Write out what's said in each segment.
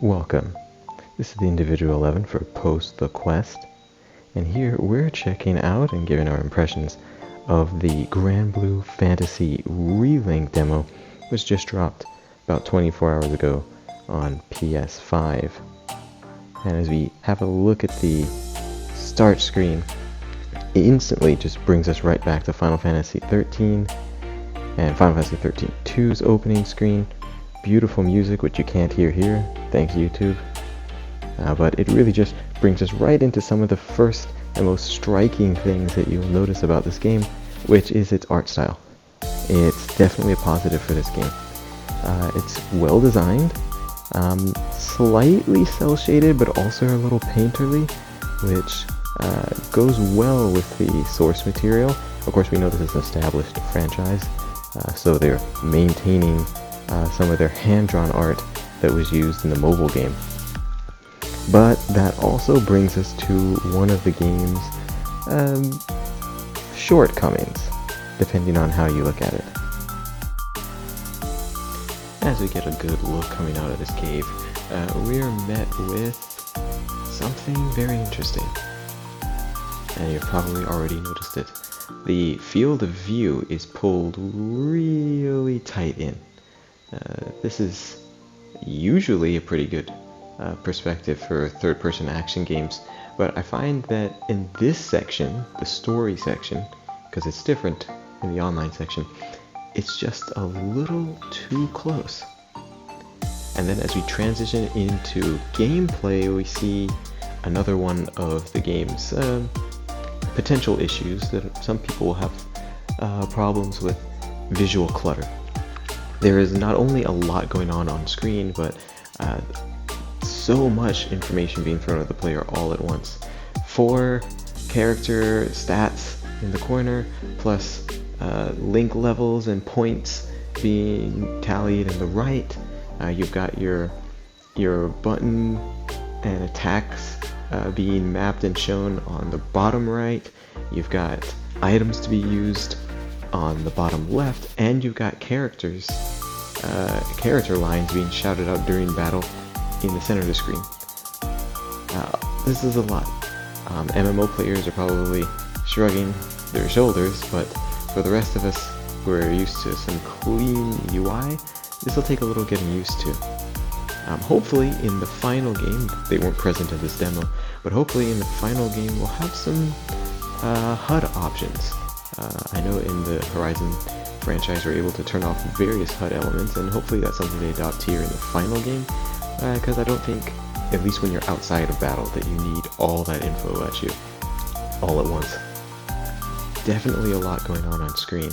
Welcome. This is the individual 11 for Post the Quest, and here we're checking out and giving our impressions of the Granblue Fantasy Relink Demo, which just dropped about 24 hours ago on PS5. And as we have a look at the start screen, it instantly just brings us right back to Final Fantasy 13 and Final Fantasy 13 2's opening screen. Beautiful music, which you can't hear here, thanks YouTube. But it really just brings us right into some of the first and most striking things that you'll notice about this game, which is its art style. It's definitely a positive for this game. It's well designed, slightly cel-shaded, but also a little painterly, which goes well with the source material. Of course, we know this is an established franchise, so they're maintaining some of their hand-drawn art that was used in the mobile game. But that also brings us to one of the game's shortcomings, depending on how you look at it. As we get a good look coming out of this cave, we are met with something very interesting. And you've probably already noticed it. The field of view is pulled really tight in. This is usually a pretty good perspective for third-person action games, but I find that in this section, the story section, because it's different in the online section, it's just a little too close. And then as we transition into gameplay, we see another one of the game's potential issues that some people will have problems with: visual clutter. There is not only a lot going on screen, but so much information being thrown at the player all at once. 4 character stats in the corner, plus link levels and points being tallied in the right. You've got your button and attacks being mapped and shown on the bottom right. You've got items to be used on the bottom left, and you've got character lines being shouted out during battle in the center of the screen. This is a lot. MMO players are probably shrugging their shoulders, but for the rest of us who are used to some clean UI, this will take a little getting used to. Hopefully in the final game, they weren't present in this demo, but hopefully in the final game we'll have some HUD options. I know in the Horizon franchise we're able to turn off various HUD elements, and hopefully that's something they adopt here in the final game, because I don't think, at least when you're outside of battle, that you need all that info at you all at once. Definitely a lot going on screen,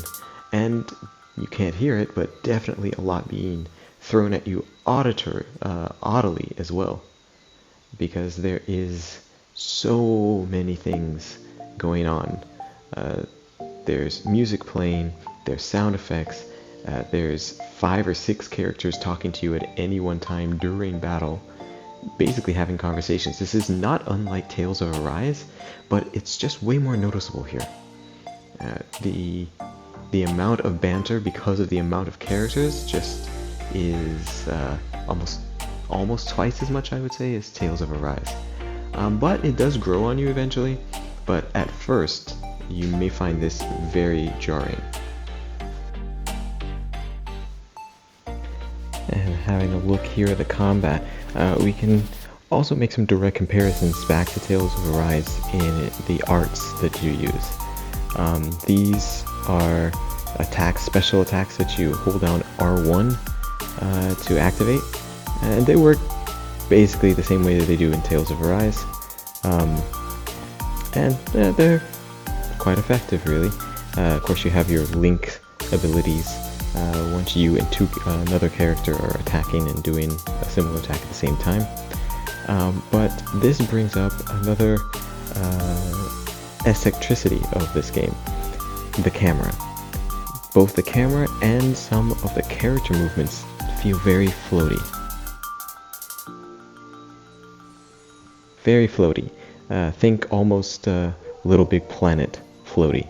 and you can't hear it, but definitely a lot being thrown at you audibly as well, because there is so many things going on. There's music playing, there's sound effects, there's 5 or 6 characters talking to you at any one time during battle, basically having conversations. This is not unlike Tales of Arise, but it's just way more noticeable here. The amount of banter, because of the amount of characters, just is almost twice as much, I would say, as Tales of Arise. But it does grow on you eventually, but at first you may find this very jarring. And having a look here at the combat, we can also make some direct comparisons back to Tales of Arise in the arts that you use. These are special attacks that you hold down R1 to activate, and they work basically the same way that they do in Tales of Arise, and they're quite effective, really. Of course, you have your link abilities once you and another character are attacking and doing a similar attack at the same time. But this brings up another eccentricity of this game: the camera. Both the camera and some of the character movements feel very floaty. Very floaty. Think almost Little Big Planet floaty.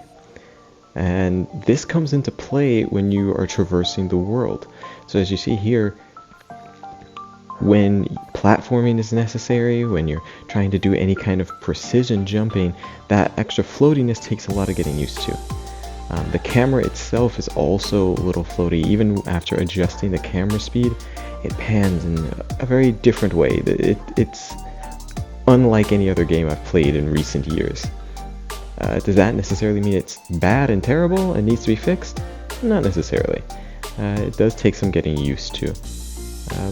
And this comes into play when you are traversing the world. So as you see here, when platforming is necessary, when you're trying to do any kind of precision jumping, that extra floatiness takes a lot of getting used to. The camera itself is also a little floaty. Even after adjusting the camera speed, it pans in a very different way. It's unlike any other game I've played in recent years. Does that necessarily mean it's bad and terrible and needs to be fixed? Not necessarily. It does take some getting used to.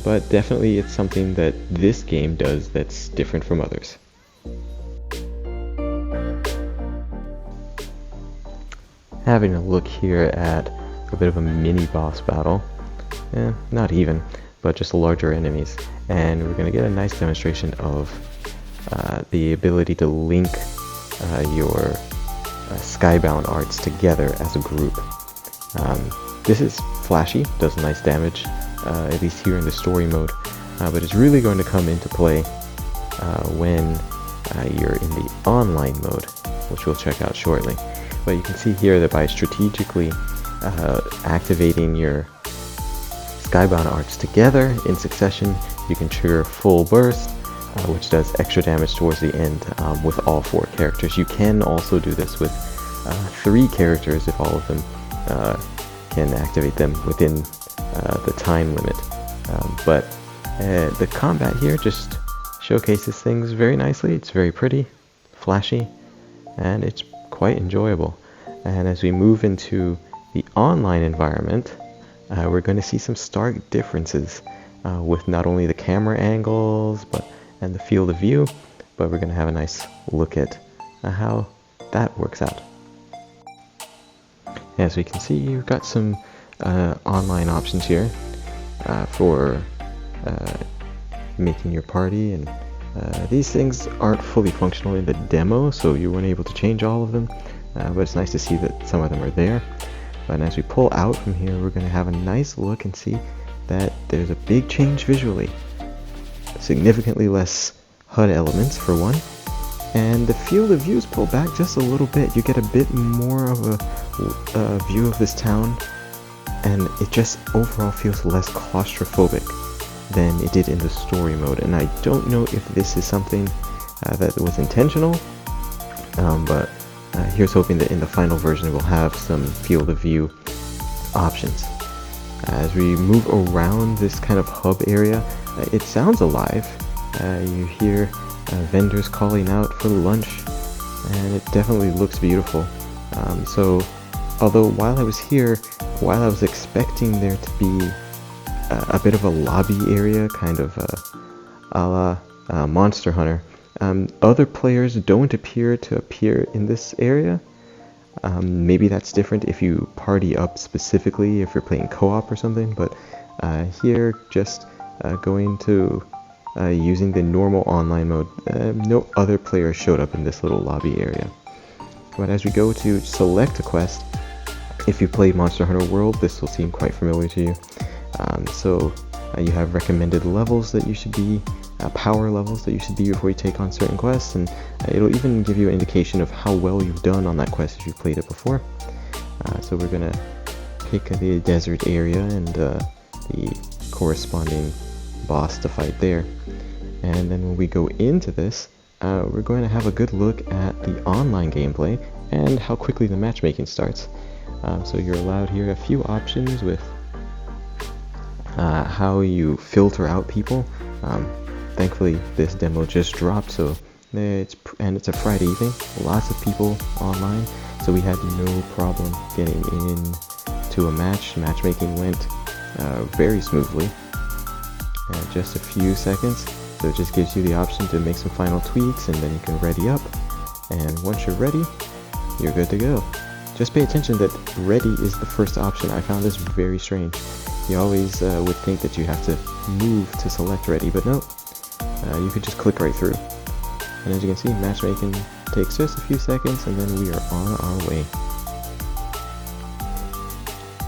But definitely it's something that this game does that's different from others. Having a look here at a bit of a mini boss battle. Not even, but just larger enemies. And we're going to get a nice demonstration of the ability to link your skybound arts together as a group. This is flashy, does nice damage, at least here in the story mode, but it's really going to come into play when you're in the online mode, which we'll check out shortly. But you can see here that by strategically activating your skybound arts together in succession, you can trigger full burst, which does extra damage towards the end with all 4 characters. You can also do this with 3 characters if all of them can activate them within the time limit. But the combat here just showcases things very nicely. It's very pretty, flashy, and it's quite enjoyable. And as we move into the online environment, we're going to see some stark differences with not only the camera angles and the field of view, but we're going to have a nice look at how that works out. As we can see, you've got some online options here for making your party, and these things aren't fully functional in the demo, so you weren't able to change all of them, but it's nice to see that some of them are there. But as we pull out from here, we're going to have a nice look and see that there's a big change visually. Significantly less HUD elements for one, and the field of view is pulled back just a little bit. You get a bit more of a view of this town, and it just overall feels less claustrophobic than it did in the story mode. And I don't know if this is something that was intentional, but here's hoping that in the final version we'll have some field of view options. As we move around this kind of hub area, it sounds alive. You hear vendors calling out for lunch, and it definitely looks beautiful. So although while I was here, while I was expecting there to be a bit of a lobby area, kind of a la Monster Hunter, other players don't appear to appear in this area. Maybe that's different if you party up specifically, if you're playing co-op or something, but here just going to using the normal online mode, no other players showed up in this little lobby area. But as we go to select a quest, if you play Monster Hunter World, this will seem quite familiar to you. So you have recommended levels that you should be, power levels that you should be before you take on certain quests, and it'll even give you an indication of how well you've done on that quest if you've played it before. So we're gonna pick the desert area and the corresponding boss to fight there. And then when we go into this, we're going to have a good look at the online gameplay and how quickly the matchmaking starts. So you're allowed here a few options with how you filter out people. Thankfully this demo just dropped, so it's a Friday evening, lots of people online, so we had no problem getting in to a match. Matchmaking went very smoothly. Just a few seconds, so it just gives you the option to make some final tweaks, and then you can ready up, and once you're ready, you're good to go. Just pay attention that ready is the first option. I found this very strange. You always would think that you have to move to select ready, but no, you could just click right through. And as you can see, matchmaking takes just a few seconds, and then we are on our way.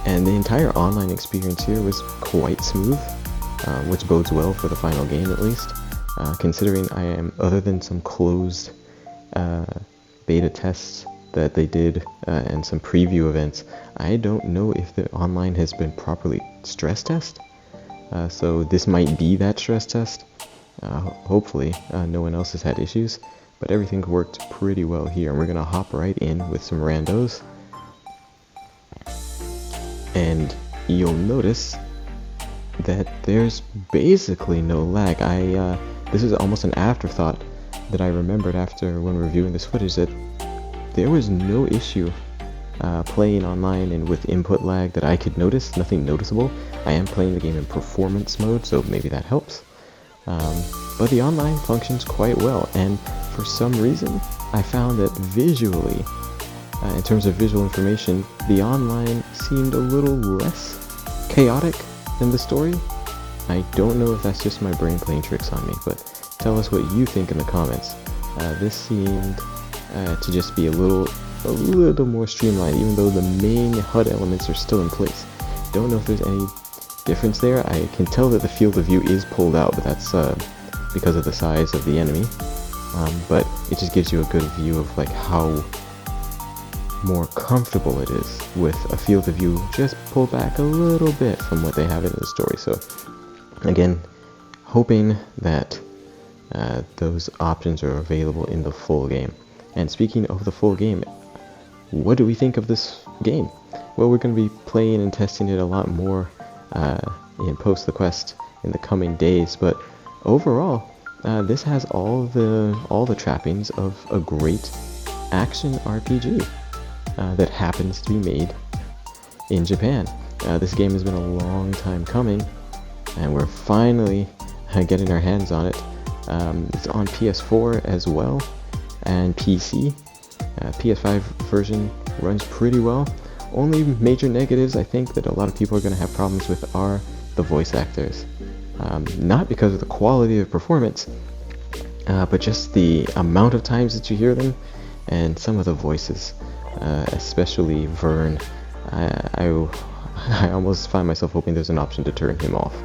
And the entire online experience here was quite smooth, which bodes well for the final game at least, considering I am, other than some closed beta tests that they did and some preview events, I don't know if the online has been properly stress tested. So this might be that stress test. Hopefully no one else has had issues, but everything worked pretty well here. And we're gonna hop right in with some randos. And you'll notice that there's basically no lag. This is almost an afterthought that I remembered after when reviewing this footage, that there was no issue playing online and with input lag that I could notice, nothing noticeable. I am playing the game in performance mode, so maybe that helps. But the online functions quite well, and for some reason I found that visually, in terms of visual information, the online seemed a little less chaotic than the story. I don't know if that's just my brain playing tricks on me, but tell us what you think in the comments. This seemed to just be a little more streamlined, even though the main HUD elements are still in place. Don't know if there's any difference there. I can tell that the field of view is pulled out, but that's because of the size of the enemy. But it just gives you a good view of like how more comfortable it is with a field of view just pulled back a little bit from what they have in the story. So again, hoping that those options are available in the full game. And speaking of the full game, what do we think of this game? Well, we're going to be playing and testing it a lot more in Post the Quest in the coming days, but overall, this has all the trappings of a great action RPG that happens to be made in Japan. This game has been a long time coming, and we're finally getting our hands on it. It's on PS4 as well, and PC. PS5 version runs pretty well. Only major negatives I think that a lot of people are going to have problems with are the voice actors. Not because of the quality of performance, but just the amount of times that you hear them, and some of the voices, especially Vern. I almost find myself hoping there's an option to turn him off.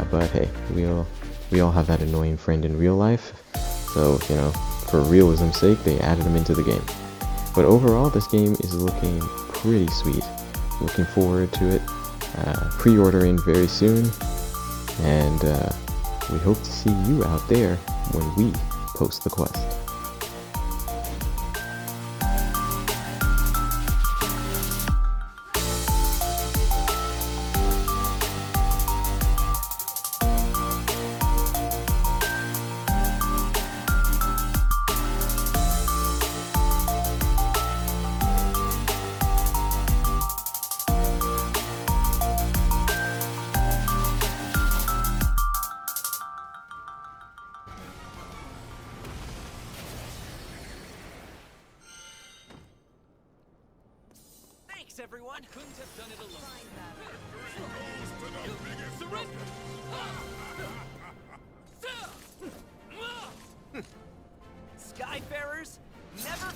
But hey, we all have that annoying friend in real life, so you know, for realism's sake, they added him into the game. But overall, this game is looking pretty sweet. Looking forward to it. Pre-ordering very soon, and we hope to see you out there when we post the quest. Thanks, everyone. Couldn't have done it alone. Surrender. Skyfarers, never